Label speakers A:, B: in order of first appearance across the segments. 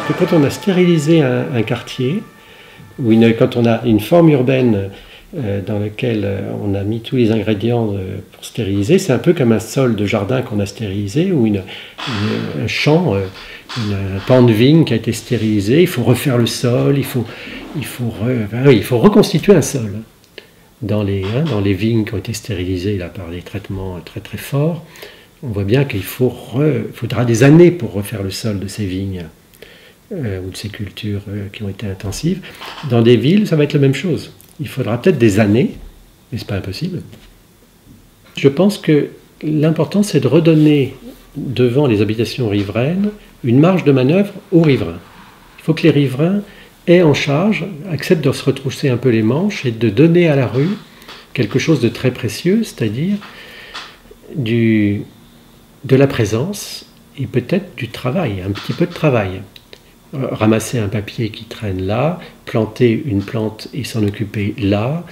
A: que quand on a stérilisé un quartier, ou quand on a une forme urbaine dans laquelle on a mis tous les ingrédients pour stériliser, c'est un peu comme un sol de jardin qu'on a stérilisé, ou un champ, un pan de vigne qui a été stérilisé. Il faut refaire le sol, il faut reconstituer un sol. Dans les vignes qui ont été stérilisées là, par des traitements très très forts, on voit bien qu'il faudra des années pour refaire le sol de ces vignes ou de ces cultures qui ont été intensives. Dans des villes, ça va être la même chose. Il faudra peut-être des années, mais ce n'est pas impossible. Je pense que l'important, c'est de redonner devant les habitations riveraines une marge de manœuvre aux riverains. Il faut que les riverains aient en charge, acceptent de se retrousser un peu les manches et de donner à la rue quelque chose de très précieux, c'est-à-dire de la présence et peut-être du travail, un petit peu de travail. Ramasser un papier qui traîne là, planter une plante et s'en occuper là,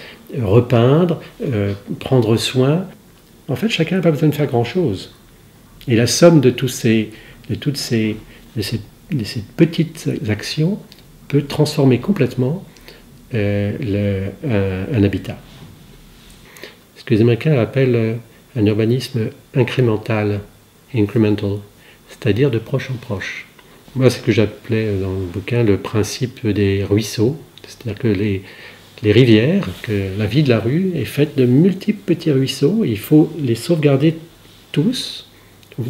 A: repeindre, prendre soin. En fait, chacun n'a pas besoin de faire grand-chose. Et la somme de ces petites actions peut transformer complètement un habitat. Ce que les Américains appellent un urbanisme incrémental, incremental, c'est-à-dire de proche en proche. Moi, c'est ce que j'appelais dans le bouquin le principe des ruisseaux, c'est-à-dire que les rivières, que la vie de la rue est faite de multiples petits ruisseaux, et il faut les sauvegarder tous,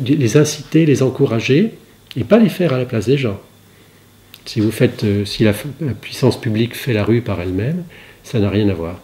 A: les inciter, les encourager, et pas les faire à la place des gens. Si la puissance publique fait la rue par elle-même, ça n'a rien à voir.